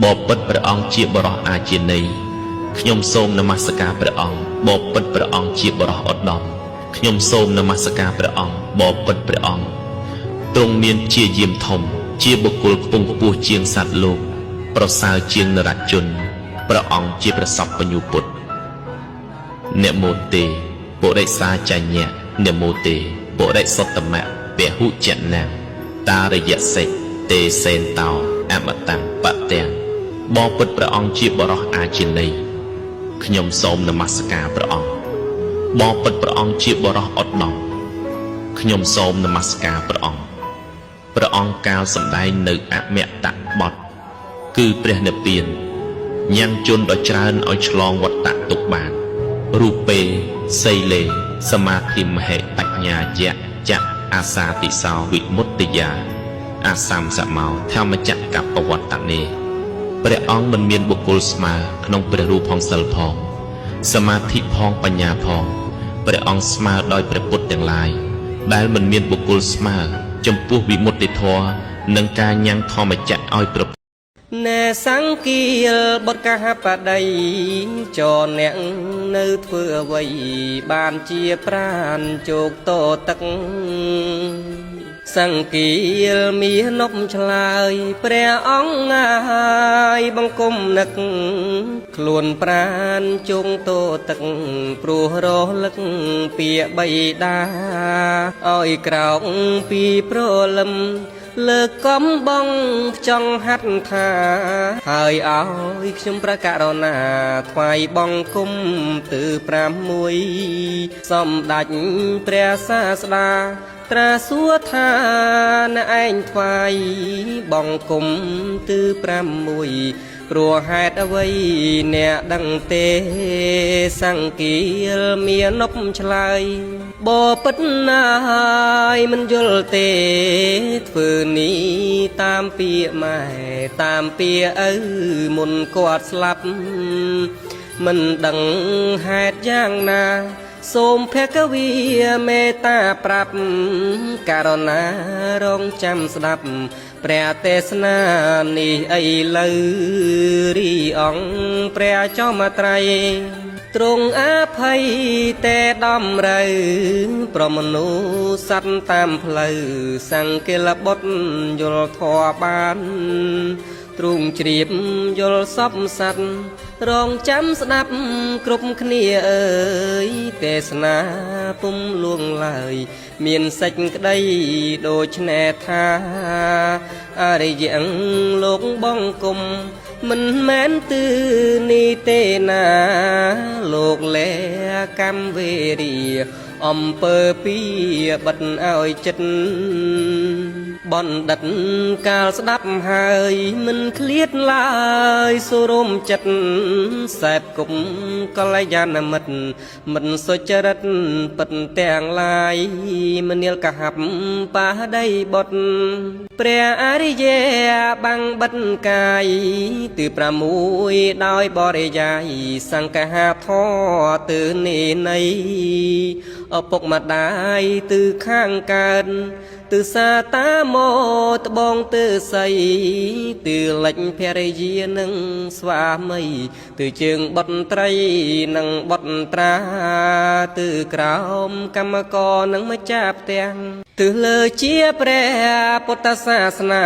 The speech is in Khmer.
បបិទ្ធព្រះអង្គជាបរិសអាជានៃខ្ញុំសូមនមស្ការព្រះអង្គបបិទ្ធព្រះអង្គជាបរិសឧត្តមខ្ញុំសូមនមស្ការព្រះអង្គបបិទ្ធព្រះអង្គទ្រង់មានជាយាមធំជាបុគ្គលខ្ពង់ខ្ពស់ជាងសត្វលោកប្រសើរជាងនរជនព្រះអង្គជាព្រះសព្វញ្ញូពុទ្ធនមោទេបរិសាចញ្ញៈនមោទេបរិសុត្តមៈពហុចណាតារយសិទេសេនតោអមតੰបទាំងបបិទ្ធព្រះអង្គជាបរិសអាជានៃខ្ញុំសូមនមស្ការព្រះអង្គបបិទ្ធព្រះអង្គជាបរិសឧត្តមខ្ញុំសូមនមស្ការព្រះអង្គព្រះអង្គកាលសម្ដែងនៅអមតៈបទគឺព្រះនិព្វានញ៉ាំងជនដ៏ច្រើនឲ្យឆ្លងវត្តៈទុកបានរូពេសីលេសមាធិមហេបញ្ញាយៈចៈអាសាតិសោវិមុតតិយាអាសាមសមោធម្មចក្រកបវត្តនេព្រះអង្គមិនមានបុគ្គលស្មើក្នុងព្រះរូបផងសិលផងសមាធិផងបញ្ញាផងព្រះអង្គស្មើដោយព្រះពុទ្ធទាំងឡាយដែលមិនមានបុគ្គលស្មើចំពោះវិមុតតិធម៌និងការញ៉ាំងធម្មចក្រឲ្យប្រណែសង្កៀលបុត្រកហបដីចរអ្នកនៅធ្វើអ្វីបានជាប្រានជោគតទឹកសង្កៀលមាននប់ឆ្លើយព្រះអង្គហើយបង្គំនឹកខ្លួនប្រានជងតទឹកព្រោះរលឹកពីបៃតាឲ្យក្រោកពីព្រលឹមលើកកំបងចង់ហាត់ថាហើយឲ្យខ្ញុំប្រកាសណាថ្វាយបង្គំទើ6សម្ដេចព្រះសាស្តាត្រាសួរថាណែឯងថ្វាយបង្គំទើ6ព្រោះហេតុអ្វីអ្នកដឹងទេសង្កៀលមាននប់ឆ្លើយបបិទ្ធណាយមិនយល់ទេធ្វើនេះតាមពាក្យម៉ែតាមពាក្យឪមុនគាត់ស្លាប់មិនដឹងហេតុយ៉ាងណាសូមភគវីមេត្តាប្រាប់ករណារងចាំស្ដាប់ព្រះទេសនានេះឥឡូវរីអង្គព្រះចោមត្រៃទ្រង់អភ័យតែដំរូវប្រមនូសត្វតាមផ្លូវសង្កេលបុត្រយល់ធម៌បានទ្រង់ជ្រាបយល់សពសត្វរងចាំស្ដាប់គ្រប់គ្នាអើយទេសនាពុំលួងឡើយមានសេចក្តីដូចនេះថាអរិយងលោកបង្គំមិនមែនទឺនីទេណាលោកលែកម្មវេរីអំពើពីបិទឲ្យចិត្តបណ្ឌិតកាលស្ដាប់ហើយមិនឃ្លាតឡើយសុរមចិត្តសែបគុំកល្យាណមិត្តមិនសុចរិតពិតទាំងឡាយមនាលកហបបាដីបុត្រព្រះអរិយបាំងបិទកាយទិ6ដោយបរិយាយសង្កហាធរទើនេនៃឪពុកម្ដាយទិខាងកើតទិសាតាមោត្បងទិស័យទិលិចភរិយានិងស្វាមីទិជើងបុត្រីនិងបុត្រាទិក្រោមកម្មករនិងម្ចាស់ផ្ទះទិលើជាព្រះពុទ្ធសាសនា